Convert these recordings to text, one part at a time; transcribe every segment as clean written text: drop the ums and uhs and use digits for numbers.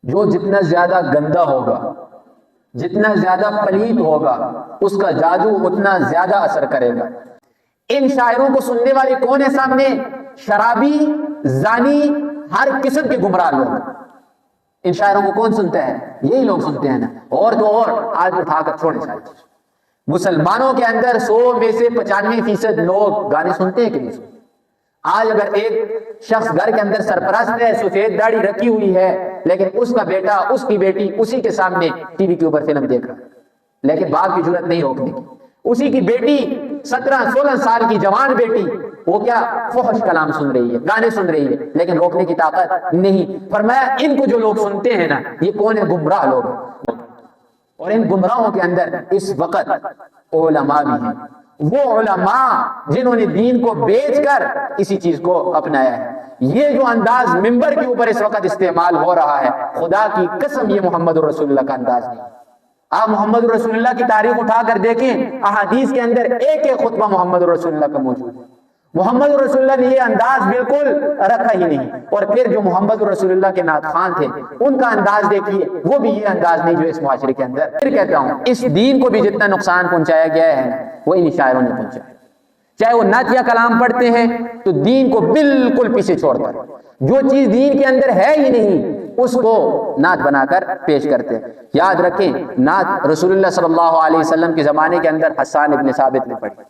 جو جتنا زیادہ گندا ہوگا، جتنا زیادہ پلیت ہوگا، اس کا جادو اتنا زیادہ اثر کرے گا۔ ان شاعروں کو سننے والے کون ہیں سامنے؟ شرابی، زانی، ہر قسم کے گمراہ لوگ۔ ان شاعروں کو کون سنتا ہے؟ یہی لوگ سنتے ہیں نا، اور تو اور آج اٹھا کر چھوڑے شاید۔ مسلمانوں کے اندر 100 میں سے 95% لوگ گانے سنتے ہیں کہ نہیں سنتے؟ آج اگر ایک شخص گھر کے اندر سرپرست ہے، سفید داڑھی رکھی ہوئی ہے، لیکن اس کا بیٹا، اس کی بیٹی اسی کے سامنے ٹی وی کے اوپر فلم دیکھ رہا ہے، لیکن باپ کی جرأت نہیں روکنے کی۔ اسی کی بیٹی 17-16 سال کی جوان بیٹی، وہ کیا فحش کلام سن رہی ہے، گانے سن رہی ہے، لیکن روکنے کی طاقت نہیں۔ فرمایا ان کو جو لوگ سنتے ہیں نا، یہ کون ہے؟ گمراہ لوگ۔ اور ان گمراہوں کے اندر اس وقت علماء بھی ہیں، وہ علماء جنہوں نے دین کو بیچ کر اسی چیز کو اپنایا ہے۔ یہ جو انداز ممبر کے اوپر اس وقت استعمال ہو رہا ہے، خدا کی قسم یہ محمد رسول اللہ کا انداز نہیں۔ آپ محمد رسول اللہ کی تاریخ اٹھا کر دیکھیں، احادیث کے اندر ایک ایک خطبہ محمد رسول اللہ کا موجود ہے۔ محمد رسول اللہ نے یہ انداز بالکل رکھا ہی نہیں۔ اور پھر جو محمد رسول اللہ کے نعت خوان تھے، ان کا انداز دیکھیے، وہ بھی یہ انداز نہیں جو اس معاشرے کے اندر۔ پھر کہتا ہوں، اس دین کو بھی جتنا نقصان پہنچایا گیا ہے وہ ان شاعروں نے پہنچایا۔ چاہے وہ نعت یا کلام پڑھتے ہیں تو دین کو بالکل پیچھے چھوڑ کر، جو چیز دین کے اندر ہے ہی نہیں اس کو نعت بنا کر پیش کرتے ہیں۔ یاد رکھیں، نعت رسول اللہ صلی اللہ علیہ وسلم کے زمانے کے اندر حسان ابن ثابت نے پڑھی۔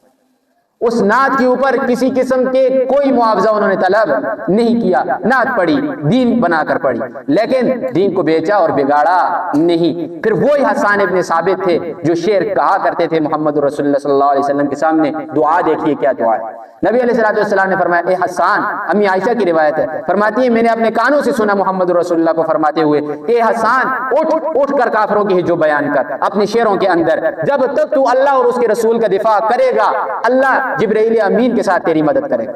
اس نعت کے اوپر کسی قسم کے کوئی معاوضہ انہوں نے طلب نہیں کیا، نعت پڑھی، دین بنا کر پڑھی، لیکن دین کو بیچا اور بگاڑا نہیں۔ پھر وہی حسان ابن ثابت تھے جو شعر کہا کرتے تھے محمد رسول اللہ صلی اللہ علیہ وسلم کے سامنے۔ دعا دیکھیے کیا دعا ہے۔ نبی علیہ السلام نے فرمایا، اے حسان، امی عائشہ کی روایت ہے، فرماتی ہے میں نے اپنے کانوں سے سنا محمد رسول اللہ کو فرماتے ہوئے کہ اے حسان، اٹھ کر کافروں کی ہجو بیان کر اپنے شعروں کے اندر، جب تک تو اللہ اور اس کے رسول کا دفاع کرے گا، اللہ جبرائیل امین کے ساتھ تیری مدد کرے گا۔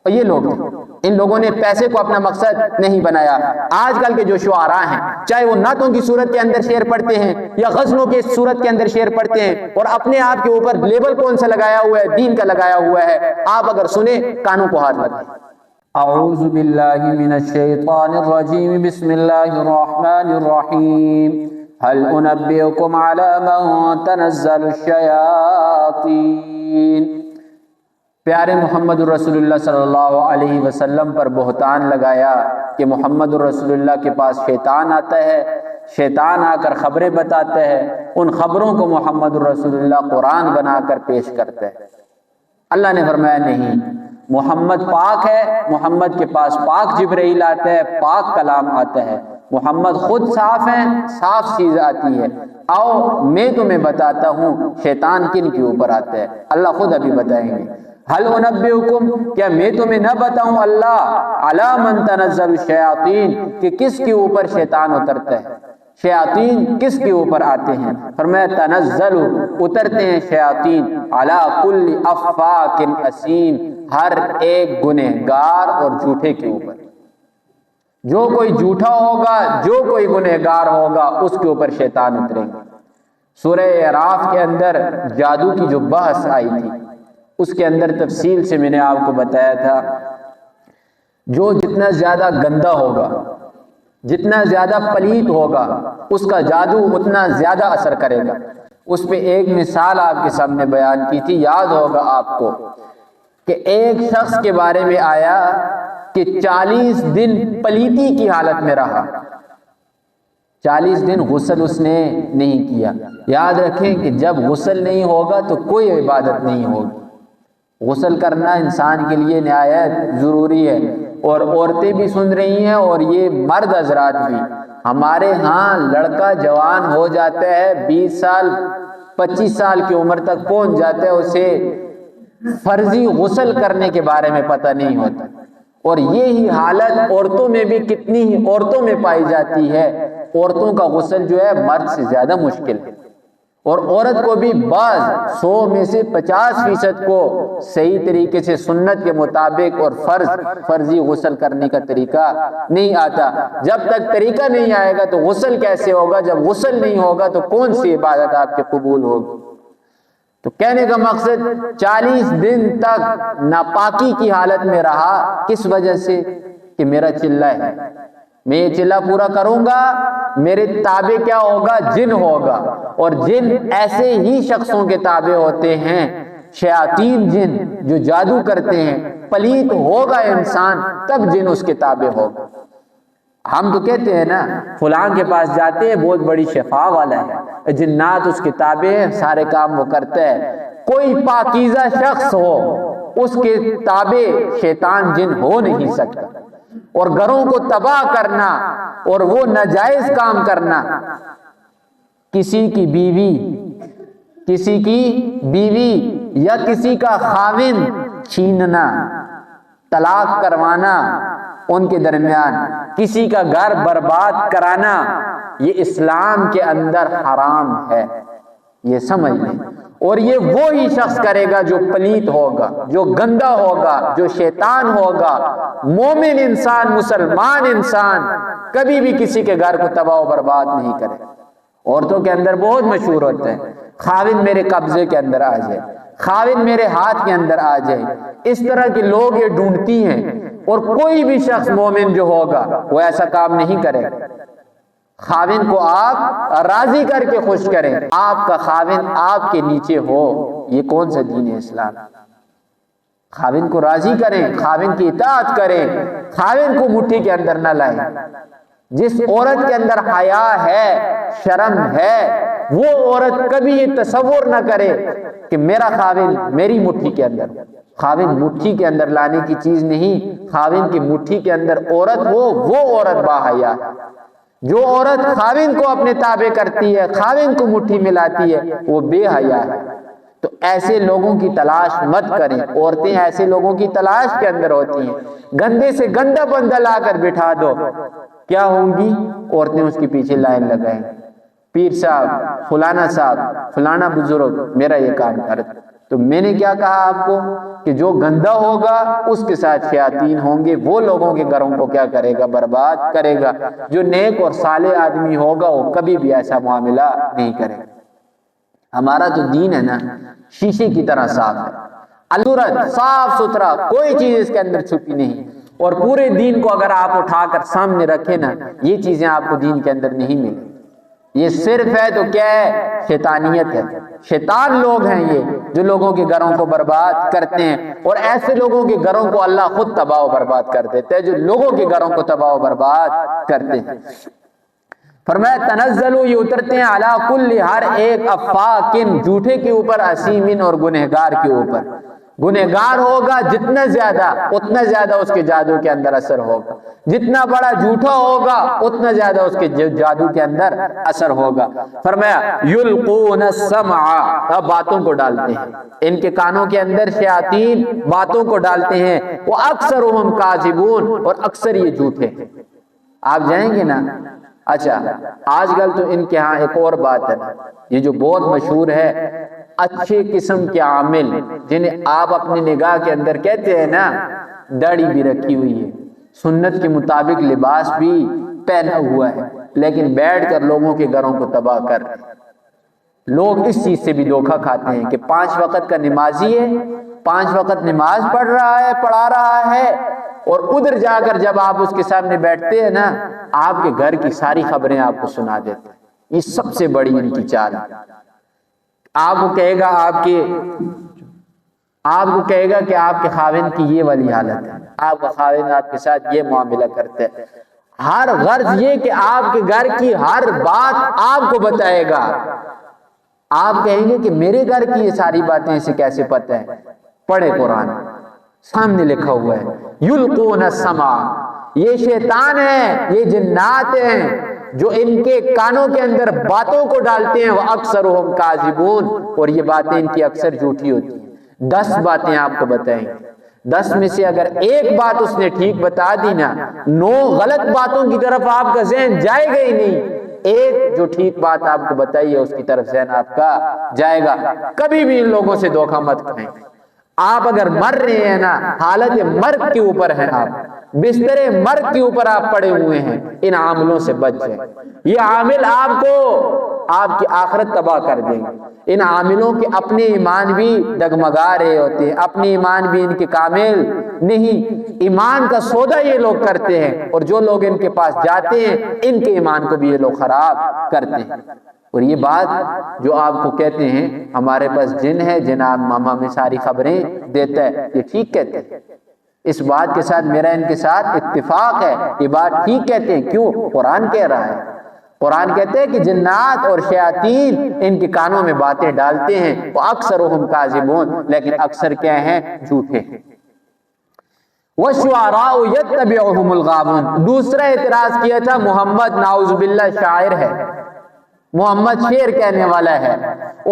اور یہ لوگ ہیں، ان لوگوں نے پیسے کو اپنا مقصد نہیں بنایا۔ آج کل کے جو شعراء ہیں، چاہے وہ نعتوں کی صورت کے اندر شعر پڑھتے ہیں یا غزلوں کی صورت کے اندر شعر پڑھتے ہیں، اور اپنے آپ کے اوپر لیبل کون سا لگایا ہوا ہے؟ دین کا لگایا ہوا ہے۔ آپ اگر سنیں، کانوں کو ہاتھ لگائیں۔ اعوذ باللہ من الشیطان الرجیم، بسم اللہ الرحمن الرحیم، هل انبئکم علی من تنزل الشیاطین۔ پیارے محمد رسول اللہ صلی اللہ علیہ وسلم پر بہتان لگایا کہ محمد رسول اللہ کے پاس شیطان آتا ہے، شیطان آ کر خبریں بتاتا ہے، ان خبروں کو محمد رسول اللہ قرآن بنا کر پیش کرتا ہے۔ اللہ نے فرمایا نہیں، محمد پاک ہے، محمد کے پاس پاک جبرائیل آتا ہے، پاک کلام آتا ہے، محمد خود صاف ہیں، صاف چیز آتی ہے۔ آؤ میں تمہیں بتاتا ہوں شیطان کن کے اوپر آتا ہے، اللہ خود ابھی بتائیں گے۔ هل انبئکم، کیا میں تمہیں نہ بتاؤں اللہ، علی من تنزل الشیاطین، کہ کس کے اوپر شیطان اترتا ہے، شیاطین کس کے اوپر آتے ہیں؟ فرمایا تنزل، اترتے ہیں شیاطین، علی کل افاک اثیم، ہر ایک گنہگار اور جھوٹے کے اوپر۔ جو کوئی جھوٹا ہوگا، جو کوئی گنہگار ہوگا، اس کے اوپر شیطان اتریں گے۔ سورہ اعراف کے اندر جادو کی جو بحث آئی تھی، اس کے اندر تفصیل سے میں نے آپ کو بتایا تھا، جو جتنا زیادہ گندا ہوگا، جتنا زیادہ پلیت ہوگا، اس کا جادو اتنا زیادہ اثر کرے گا۔ اس پہ ایک مثال آپ کے سامنے بیان کی تھی، یاد ہوگا آپ کو، کہ ایک شخص کے بارے میں آیا کہ 40 دن پلیتی کی حالت میں رہا، 40 دن غسل اس نے نہیں کیا۔ یاد رکھیں کہ جب غسل نہیں ہوگا تو کوئی عبادت نہیں ہوگی۔ غسل کرنا انسان کے لیے نہایت ضروری ہے، اور عورتیں بھی سن رہی ہیں اور یہ مرد حضرات بھی۔ ہمارے ہاں لڑکا جوان ہو جاتا ہے، 20 سال 25 سال کی عمر تک پہنچ جاتا ہے، اسے فرضی غسل کرنے کے بارے میں پتہ نہیں ہوتا۔ اور یہی حالت عورتوں میں بھی کتنی ہی عورتوں میں پائی جاتی ہے۔ عورتوں کا غسل جو ہے مرد سے زیادہ مشکل ہے، اور عورت کو بھی بعض 100 میں سے 50% کو صحیح طریقے سے سنت کے مطابق اور فرضی غسل کرنے کا طریقہ نہیں آتا۔ جب تک طریقہ نہیں آئے گا تو غسل کیسے ہوگا؟ جب غسل نہیں ہوگا تو کون سی عبادت آپ کے قبول ہوگی؟ تو کہنے کا مقصد 40 دن تک ناپاکی کی حالت میں رہا، کس وجہ سے؟ کہ میرا چلہ ہے، میں یہ چلہ پورا کروں گا، میرے تابع کیا ہوگا؟ جن ہوگا، اور جن ایسے ہی شخصوں کے تابع ہوتے ہیں، شیاطین جن جو جادو کرتے ہیں، پلیت ہوگا انسان تب جن اس کے تابع ہوگا۔ ہم تو کہتے ہیں نا فلاں کے پاس جاتے ہیں بہت بڑی شفا والا ہے، جنات اس کے تابع ہیں، سارے کام وہ کرتا ہے۔ کوئی پاکیزہ شخص ہو اس کے تابع شیطان جن ہو نہیں سکتا، اور گھروں کو تباہ کرنا اور وہ ناجائز کام کرنا، کسی کی بیوی یا کسی کا خاوند چھیننا، طلاق کروانا ان کے درمیان، کسی کا گھر برباد کرانا، یہ اسلام کے اندر حرام ہے، یہ سمجھ لیں۔ اور یہ وہی شخص کرے گا جو پلیت ہوگا، جو گندا ہوگا، جو شیطان ہوگا۔ مومن انسان، مسلمان انسان کبھی بھی کسی کے گھر کو تباہ و برباد نہیں کرے۔ عورتوں کے اندر بہت مشہور ہوتا ہے، خاوند میرے قبضے کے اندر آ جائے، خاوند میرے ہاتھ کے اندر آ جائے، اس طرح کے لوگ یہ ڈھونڈتی ہیں۔ اور کوئی بھی شخص مومن جو ہوگا وہ ایسا کام نہیں کرے گا۔ خاوند کو آپ راضی کر کے خوش کریں، آپ کا خاوند آپ کے نیچے ہو، یہ کون سا دین ہے اسلام؟ خاوند کو راضی کریں، خاوند کی اطاعت کریں، خاوند کو مٹھی کے اندر نہ لائیں۔ جس عورت کے اندر حیا ہے، شرم ہے، وہ عورت کبھی یہ تصور نہ کرے کہ میرا خاوند میری مٹھی کے اندر۔ خاوند مٹھی کے اندر لانے کی چیز نہیں، خاوند کی مٹھی کے اندر عورت ہو، وہ عورت باحیا ہے۔ جو عورت خاوند کو اپنے تابع کرتی ہے، خاوند کو مٹھی میں لاتی ہے، وہ بے حیا ہے۔ تو ایسے لوگوں کی تلاش مت کریں۔ عورتیں ایسے لوگوں کی تلاش کے اندر ہوتی ہیں، گندے سے گندا بندہ لا کر بٹھا دو، کیا ہوں گی؟ عورتیں اس کے پیچھے لائن لگائیں، پیر صاحب، فلانا صاحب، فلانا بزرگ میرا یہ کام کر۔ تو میں نے کیا کہا آپ کو کہ جو گندا ہوگا اس کے ساتھ شیاطین ہوں گے، وہ لوگوں کے گھروں کو کیا کرے گا؟ برباد کرے گا۔ جو نیک اور صالح آدمی ہوگا وہ کبھی بھی ایسا معاملہ نہیں کرے گا۔ ہمارا جو دین ہے نا شیشے کی طرح صاف ہے، الصورت صاف ستھرا، کوئی چیز اس کے اندر چھپی نہیں۔ اور پورے دین کو اگر آپ اٹھا کر سامنے رکھیں نا، یہ چیزیں آپ کو دین کے اندر نہیں ملیں۔ یہ صرف ہے تو کیا ہے؟ شیطانیت ہے۔ شیطان لوگ ہیں یہ جو لوگوں کے گھروں کو برباد کرتے ہیں، اور ایسے لوگوں کے گھروں کو اللہ خود تباہ و برباد کر دیتے ہیں جو لوگوں کے گھروں کو تباہ و برباد کرتے ہیں۔ فرمایا تنزلوا، یہ اترتے ہیں، علی کل، ہر ایک، افاکن، جھوٹے کے اوپر، اسیمن، اور گنہگار کے اوپر۔ گنہگار ہوگا جتنا زیادہ اتنا زیادہ اس کے جادو کے اندر اثر ہوگا، جتنا بڑا جھوٹا ہوگا اتنا زیادہ اس کے جادو کے اندر اثر ہوگا۔ فرمایا یلقون السمع، اب باتوں کو ڈالتے ہیں، ان کے کانوں کے اندر شیاطین باتوں کو ڈالتے ہیں، وَأَكْثَرُهُمْ كَاذِبُونَ، اور اکثر یہ جھوٹے ہیں۔ آپ جائیں گے نا، اچھا آج کل تو ان کے ہاں ایک اور بات ہے، یہ جو بہت مشہور ہے، اچھے قسم کے عامل جنہیں آپ اپنی نگاہ کے اندر کہتے ہیں نا، داڑھی بھی رکھی ہوئی ہے، سنت کے مطابق لباس بھی پہنا ہوا ہے، لیکن بیٹھ کر لوگوں کے گھروں کو تباہ کر رہے ہیں۔ لوگ اس چیز سے بھی دھوکہ کھاتے ہیں کہ 5 وقت کا نمازی ہے، 5 وقت نماز پڑھا رہا ہے، اور ادھر جا کر جب آپ اس کے سامنے بیٹھتے ہیں نا، آپ کے گھر کی ساری خبریں آپ کو سنا دیتے ہیں۔ یہ سب سے بڑی ان کی چال ہے۔ آپ کو کہے گا کہ آپ کے خاوند کی یہ والی حالت ہے، آپ کا خاوند آپ کے ساتھ یہ معاملہ کرتے ہیں۔ ہر غرض یہ کہ آپ کے گھر کی ہر بات آپ کو بتائے گا۔ آپ کہیں گے کہ میرے گھر کی یہ ساری باتیں اسے کیسے پتہ ہے؟ پڑھے قرآن، سامنے لکھا ہوا ہے، یلقون السمع، یہ شیطان ہیں، یہ جنات ہیں جو ان کے کانوں کے اندر باتوں کو ڈالتے ہیں، وَأَكْثَرُهُمْ كَاذِبُونَ، اور یہ باتیں ان کی اکثر جھوٹی ہوتی ہیں۔ 10 باتیں آپ کو بتائیں گے، 10 میں سے اگر ایک بات اس نے ٹھیک بتا دی نا، 9 غلط باتوں کی طرف آپ کا ذہن جائے گا ہی نہیں، ایک جو ٹھیک بات آپ کو بتائی ہے اس کی طرف ذہن آپ کا جائے گا۔ کبھی بھی ان لوگوں سے دھوکہ مت کھائیں۔ آپ اگر مر رہے ہیں نا، حالت مرگ کے اوپر ہیں، آپ بستر مرگ کے اوپر آپ پڑے ہوئے ہیں، ان عاملوں سے بچ جائیں۔ یہ عامل آپ کو آپ کی آخرت تباہ کر دیں گے۔ ان عاملوں کے اپنے ایمان بھی ڈگمگا رہے ہوتے ہیں، اپنے ایمان بھی ان کے کامل نہیں، ایمان کا سودا یہ لوگ کرتے ہیں، اور جو لوگ ان کے پاس جاتے ہیں ان کے ایمان کو بھی یہ لوگ خراب کرتے ہیں۔ اور یہ بات جو آپ کو کہتے ہیں ہمارے پاس جن ہے، جناب ماما میں ساری خبریں دیتا ہے، یہ ٹھیک کہتے ہیں، اس بات کے ساتھ میرا ان کے ساتھ اتفاق ہے، یہ بات ٹھیک کہتے ہیں۔ کیوں؟ قرآن کہہ رہا ہے، قرآن کہتے ہیں کہ جنات اور شیاطین ان کے کانوں میں باتیں ڈالتے ہیں، وہ اکثرهم کاذبون، لیکن اکثر کیا ہیں؟ جھوٹے ہیں۔ وَالشُّعَرَاءُ يَتَّبِعُهُمُ الْغَاوُونَ۔ دوسرا اعتراض کیا تھا محمد نعوذ باللہ شاعر ہے، محمد شعر کہنے والا ہے،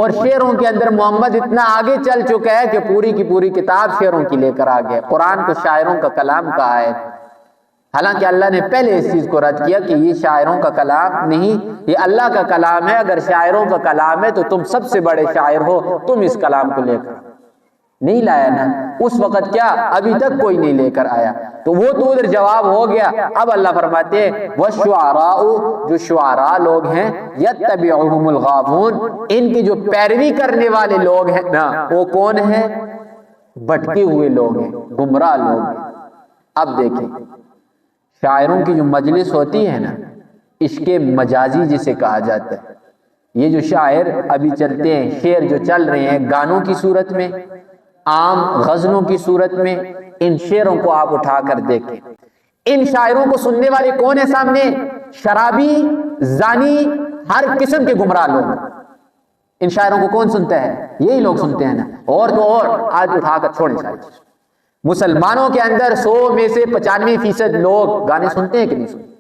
اور شعروں کے اندر محمد اتنا آگے چل چکا ہے کہ پوری کی پوری کتاب شعروں کی لے کر آ گیا، قرآن کو شاعروں کا کلام کہا ہے، حالانکہ اللہ نے پہلے اس چیز کو رد کیا کہ یہ شاعروں کا کلام نہیں، یہ اللہ کا کلام ہے۔ اگر شاعروں کا کلام ہے تو تم سب سے بڑے شاعر ہو، تم اس کلام کو لے کر نہیں لایا نا، اس وقت کیا ابھی تک کوئی نہیں لے کر آیا، تو وہ تو ادھر جواب ہو گیا۔ اب اللہ فرماتے ہیں وَالشُّعَرَاءُ، جو شعراء لوگ ہیں، يَتَّبِعُهُمُ الْغَاوُونَ، ان کی جو پیروی کرنے والے لوگ ہیں نا، وہ کون ہیں؟ بھٹکے ہوئے لوگ ہیں، گمراہ لوگ ہیں۔ اب دیکھیں شاعروں کی جو مجلس ہوتی ہے نا، عشق مجازی جسے کہا جاتا ہے، یہ جو شاعر ابھی چلتے ہیں، شعر جو چل رہے ہیں گانوں کی صورت میں، عام غزلوں کی صورت میں، ان شعروں کو آپ اٹھا کر دیکھیں، ان شاعروں کو سننے والے کون ہیں سامنے؟ شرابی، زانی، ہر قسم کے گمراہ لوگ۔ ان شاعروں کو کون سنتا ہے؟ یہی لوگ سنتے ہیں نا، اور تو اور آج اٹھا کر چھوڑیں ساری چیز۔ مسلمانوں کے اندر 100 میں سے 95% لوگ گانے سنتے ہیں کہ نہیں سنتے؟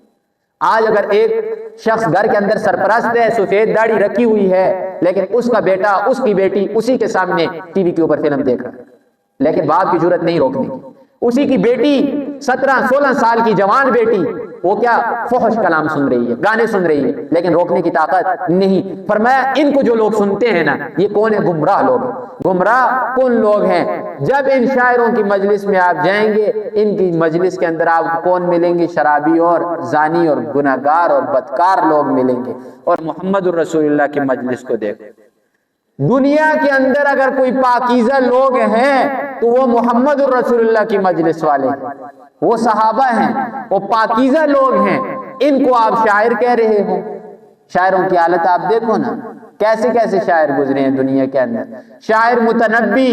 آج اگر ایک شخص گھر کے اندر سرپرست ہے، سفید داڑھی رکھی ہوئی ہے، لیکن اس کا بیٹا، اس کی بیٹی اسی کے سامنے ٹی وی کے اوپر فلم دیکھ رہا ہے، لیکن باپ کی جرت نہیں روکنے کی، اسی کی بیٹی 17-16 سال کی جوان بیٹی وہ کیا فحش کلام سن رہی ہے، گانے سن رہی ہے، لیکن روکنے کی طاقت نہیں۔ فرمایا ان کو جو لوگ سنتے ہیں نا، یہ کون ہے؟ گمراہ لوگ۔ گمراہ کون لوگ ہیں؟ جب ان شاعروں کی مجلس میں آپ جائیں گے، ان کی مجلس کے اندر آپ کون ملیں گے؟ شرابی اور زانی اور گناہگار اور بدکار لوگ ملیں گے۔ اور محمد الرسول اللہ کی مجلس کو دیکھو، دنیا کے اندر اگر کوئی پاکیزہ لوگ ہیں تو وہ محمد الرسول اللہ کی مجلس والے ہیں، وہ صحابہ ہیں، وہ پاکیزہ لوگ ہیں، ان کو آپ شاعر کہہ رہے ہو۔ شاعروں کی حالت آپ دیکھو نا، کیسے کیسے شاعر گزرے ہیں دنیا کے اندر۔ شاعر متنبی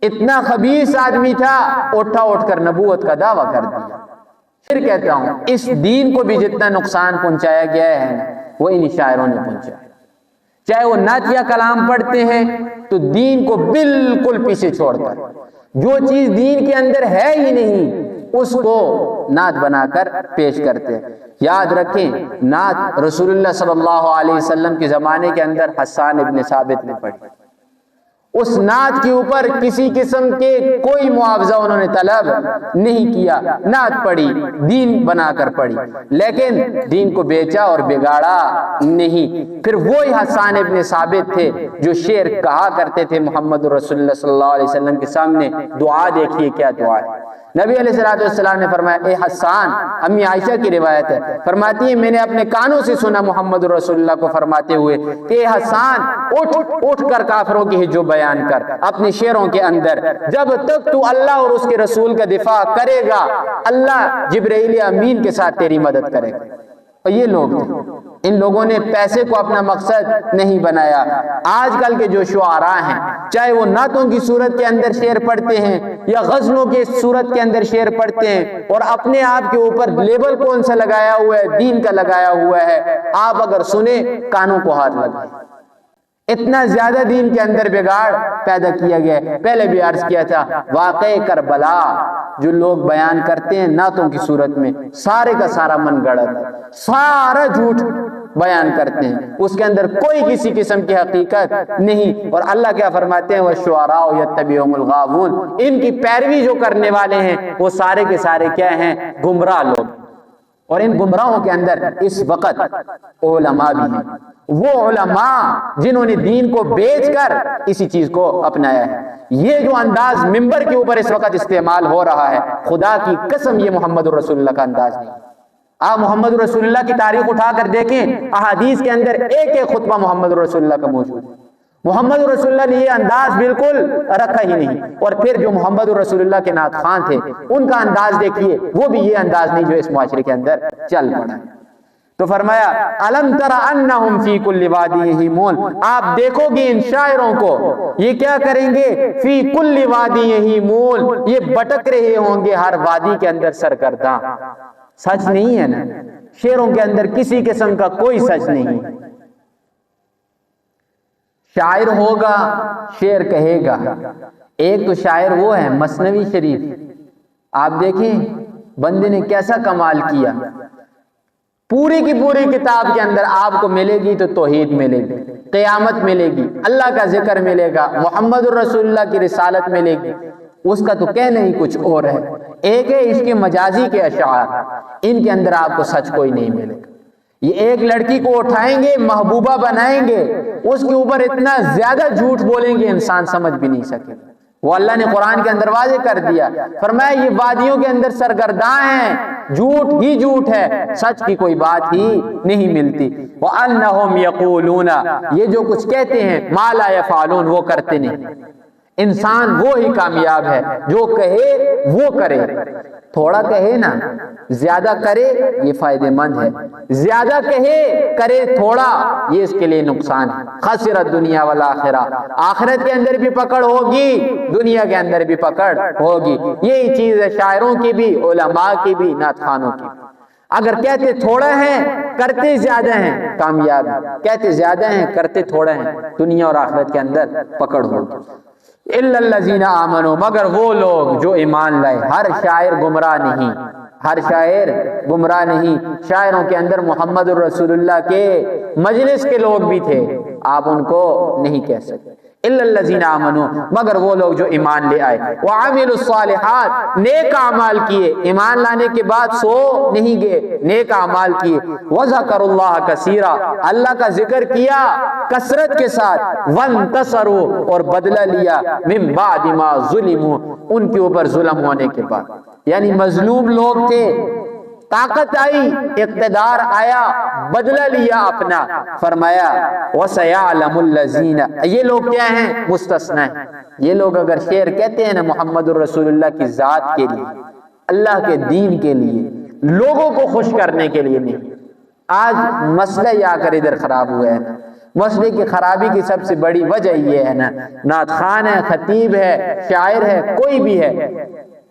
اتنا خبیث آدمی تھا، اٹھ کر نبوت کا دعویٰ کر دیا۔ پھر کہتا ہوں اس دین کو بھی جتنا نقصان پہنچایا گیا ہے وہ انہی شاعروں نے پہنچایا۔ چاہے وہ نعت یا کلام پڑھتے ہیں تو دین کو بالکل پیچھے چھوڑ کر، جو چیز دین کے اندر ہے ہی نہیں اس کو نعت بنا کر پیش کرتے ہیں۔ یاد رکھیں نعت رسول اللہ صلی اللہ علیہ وسلم کے زمانے کے اندر حسان ابن ثابت نے پڑھی، اس نعت کے اوپر کسی قسم کے کوئی معاوضہ انہوں نے طلب نہیں کیا، نعت پڑھی، دین بنا کر پڑھی، لیکن دین کو بیچا اور بگاڑا نہیں۔ پھر وہی حسان ابن ثابت تھے جو شعر کہا کرتے تھے محمد رسول اللہ صلی اللہ علیہ وسلم کے سامنے۔ دعا دیکھیے کیا دعا ہے، نبی علیہ السلام نے فرمایا اے حسان، امی عائشہ کی روایت ہے، فرماتی ہے میں نے اپنے کانوں سے سنا محمد رسول اللہ کو فرماتے ہوئے کہ اے حسان اٹھ کر کافروں کی ہجو بیان کر اپنے شعروں کے اندر، جب تک تو اللہ اور اس کے رسول کا دفاع کرے گا اللہ جبرائیل امین کے ساتھ تیری مدد کرے گا۔ اور یہ لوگ ان لوگوں نے پیسے کو اپنا مقصد نہیں بنایا۔ آج کل کے جو شعراء ہیں، چاہے وہ نعتوں کی صورت کے اندر شعر پڑھتے ہیں یا غزلوں کی صورت کے اندر شعر پڑھتے ہیں، اور اپنے آپ کے اوپر لیبل کون سا لگایا ہوا ہے؟ دین کا لگایا ہوا ہے۔ آپ اگر سنیں کانوں کو ہاتھ لگائیں، اتنا زیادہ دین کے اندر بگاڑ پیدا کیا گیا ہے۔ پہلے بھی عرض کیا تھا واقع کربلا جو لوگ بیان کرتے ہیں نعتوں کی صورت میں، سارے کا سارا من گڑت، سارا جھوٹ بیان کرتے ہیں، اس کے اندر کوئی کسی قسم کی حقیقت نہیں۔ اور اللہ کیا فرماتے ہیں وَالشُّعَرَاءُ يَتَّبِعُهُمُ الْغَاوُونَ، ان کی پیروی جو کرنے والے ہیں وہ سارے کے سارے کیا ہیں؟ گمراہ لوگ۔ اور ان گمراہوں کے اندر اس وقت علماء بھی ہیں، وہ علماء جنہوں نے دین کو بیچ کر اسی چیز کو اپنایا ہے۔ یہ جو انداز ممبر کے اوپر اس وقت استعمال ہو رہا ہے، خدا کی قسم یہ محمد الرسول اللہ کا انداز نہیں۔ آپ محمد الرسول اللہ کی تاریخ اٹھا کر دیکھیں، احادیث کے اندر ایک ایک خطبہ محمد الرسول اللہ کا موجود ہے۔ محمد الرسول اللہ نے یہ انداز بالکل رکھا ہی نہیں۔ اور پھر جو محمد الرسول اللہ کے نعت خوان تھے، ان کا انداز دیکھیے، وہ بھی یہ انداز نہیں جو اس معاشرے کے اندر چل پڑا۔ تو فرمایا الم تر انہم فی کل وادی یہیمون، آپ دیکھو گے ان شاعروں کو، یہ کیا کریں گے؟ فی کل وادی یہیمون، یہ بھٹک رہے ہوں گے ہر وادی کے اندر سرگرداں۔ سچ نہیں ہے نا؟ شعروں کے اندر کسی قسم کا کوئی سچ نہیں۔ شاعر ہوگا، شعر کہے گا۔ ایک تو شاعر وہ ہے مثنوی شریف، آپ دیکھیں بندے نے کیسا کمال کیا۔ پوری کی پوری کتاب کے اندر آپ کو ملے گی تو توحید ملے گی، قیامت ملے گی، اللہ کا ذکر ملے گا، محمد الرسول اللہ کی رسالت ملے گی۔ اس کا تو کہنا ہی کچھ اور ہے۔ ایک ہے اس کے مجازی کے اشعار، ان کے اندر آپ کو سچ کوئی نہیں ملے گا۔ یہ ایک لڑکی کو اٹھائیں گے، محبوبہ بنائیں گے، اس کے اوپر اتنا زیادہ جھوٹ بولیں گے انسان سمجھ بھی نہیں سکے۔ وہ اللہ نے قرآن کے اندر واضح کر دیا، فرمایا یہ وادیوں کے اندر سرگرداں ہیں، جھوٹ ہی جھوٹ ہے، سچ کی کوئی بات ہی نہیں ملتی۔ وَأَنَّهُمْ يَقُولُونَ، یہ جو کچھ کہتے ہیں، مَا لَا يَفْعَلُونَ، وہ کرتے نہیں۔ انسان وہ ہی کامیاب ہے جو کہے وہ کرے۔ تھوڑا کہے نا، زیادہ کرے یہ فائدہ مند ہے، زیادہ کہے کرے تھوڑا یہ اس کے لیے نقصان ہے۔ خسرت دنیا والآخرہ، آخرت کے اندر بھی پکڑ ہوگی، دنیا کے اندر بھی پکڑ ہوگی۔ یہی چیز ہے شاعروں کی بھی، علماء کی بھی، نعت خوانوں کی بھی۔ اگر کہتے تھوڑا ہیں کرتے زیادہ ہیں، کامیاب ہیں۔ کہتے زیادہ ہیں کرتے تھوڑا ہیں، دنیا اور آخرت کے اندر پکڑ ہوگی۔ اِلَّا الَّذِينَ آمَنُوا، مگر وہ لوگ جو ایمان لائے۔ ہر شاعر گمراہ نہیں، ہر شاعر گمراہ نہیں۔ شاعروں کے اندر محمد الرسول اللہ کے مجلس کے لوگ بھی تھے، آپ ان کو نہیں کہہ سکتے۔ اِلَّا الَّذِينَ آمَنُوا، مگر وہ لوگ جو ایمان لے آئے۔ وَعَمِلُوا الصَّالِحَاتِ، نیک اعمال کیے، ایمان لانے کے بعد سو نہیں گئے، نیک اعمال کیے۔ وَذَكَرُوا اللَّهَ كَثِيرًا، اللہ کا ذکر کیا کثرت کے ساتھ۔ وَانْتَصَرُوا، اور بدلہ لیا، مِن بَعْدِ مَا ظُلِمُوا، ان کے اوپر ظلم ہونے کے بعد۔ یعنی مظلوم لوگ تھے، طاقت آئی، اقتدار آیا، بدلہ لیا اپنا۔ فرمایا وَسَيَعْلَمُ الَّذِينَ، یہ لوگ کیا ہیں؟ مستثنیٰ ہیں۔ یہ لوگ اگر شعر کہتے ہیں نا محمد الرسول اللہ کی ذات کے لیے، اللہ کے دین کے لیے، لوگوں کو خوش کرنے کے لیے نہیں۔ آج مسئلہ یہ آ کر ادھر خراب ہوا ہے نا۔ مسئلے کی خرابی کی سب سے بڑی وجہ یہ ہے نا، نعت خوان ہے، خطیب ہے، شاعر ہے، کوئی بھی ہے،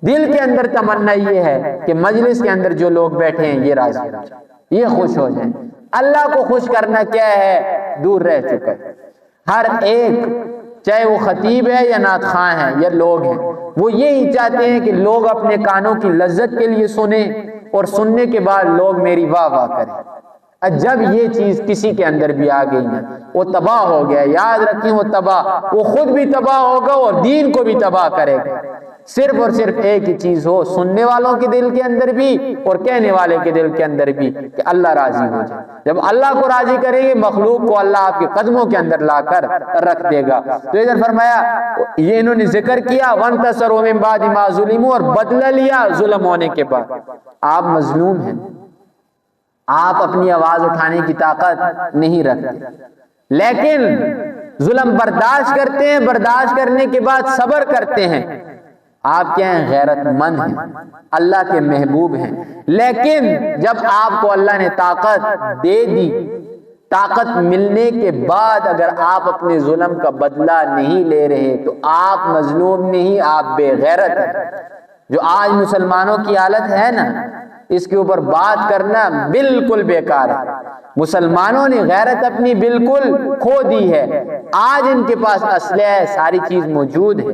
دل کے اندر تمنا یہ ہے کہ مجلس کے اندر جو لوگ بیٹھے ہیں یہ راضی ہو جائیں، یہ خوش ہو جائیں۔ اللہ کو خوش کرنا کیا ہے؟ دور رہ چکا ہے۔ ہر ایک، چاہے وہ خطیب ہے یا نعت خوان ہے یا لوگ ہیں، وہ یہی چاہتے ہیں کہ لوگ اپنے کانوں کی لذت کے لیے سنیں، اور سننے کے بعد لوگ میری واہ واہ کریں۔ جب یہ چیز کسی کے اندر بھی آ گئی نا، وہ تباہ ہو گیا۔ یاد رکھیں، وہ تباہ، وہ خود بھی تباہ ہوگا اور دین کو بھی تباہ کرے گا۔ صرف اور صرف ایک ہی چیز ہو سننے والوں کے دل کے اندر بھی اور کہنے والے کے دل کے اندر بھی، کہ اللہ راضی ہو جائے۔ جب اللہ کو راضی کریں گے، مخلوق کو اللہ آپ کے قدموں کے اندر لا کر رکھ دے گا۔ تو ادھر فرمایا یہ انہوں نے ذکر کیا، وَانْتَصَرُوا مِن بَعْدِ مَا ظُلِمُوا، اور بدلہ لیا ظلم ہونے کے بعد۔ آپ مظلوم ہیں، آپ اپنی آواز اٹھانے کی طاقت نہیں رکھتے، لیکن ظلم برداشت کرتے ہیں، برداشت کرنے کے بعد صبر کرتے ہیں۔ آپ کیا ہیں؟ غیرت مند ہیں، اللہ کے محبوب ہیں۔ لیکن جب آپ کو اللہ نے طاقت دے دی، طاقت ملنے کے بعد اگر آپ اپنے ظلم کا بدلہ نہیں لے رہے تو آپ مظلوم نہیں، آپ بے غیرت ہیں۔ جو آج مسلمانوں کی حالت ہے نا، اس کے اوپر بات کرنا بالکل بیکار ہے۔ مسلمانوں نے غیرت اپنی بالکل کھو دی ہے۔ آج ان کے پاس اسلحہ ہے، ساری چیز موجود ہے،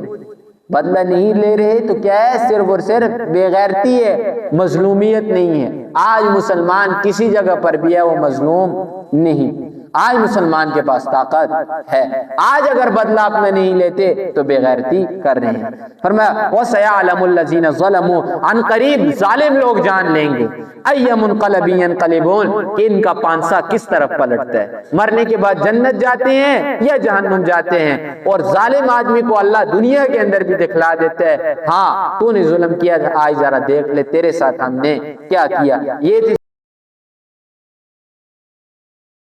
بدلہ نہیں لے رہے تو کیا ہے؟ صرف اور صرف بے غیرتی ہے، مظلومیت نہیں ہے۔ آج مسلمان کسی جگہ پر بھی ہے وہ مظلوم نہیں۔ آج مسلمان کے پاس طاقت ہے، آج اگر بدلہ آپ میں نہیں لیتے تو بے غیرتی کر رہے ہیں۔ فرمایا وَسَيَعْلَمُ الَّذِينَ ظَلَمُوا، عن قریب ظالم لوگ جان لیں گے، أَيَّ مُنْقَلَبٍ يَنْقَلِبُونَ، کہ ان کا پانسا کس طرف پلٹتا ہے، مرنے کے بعد جنت جاتے ہیں یا جہنم جاتے ہیں۔ اور ظالم آدمی کو اللہ دنیا کے اندر بھی دکھلا دیتا ہے، ہاں تو نے ظلم کیا، آج ذرا دیکھ لے تیرے ساتھ ہم نے کیا کیا۔ یہ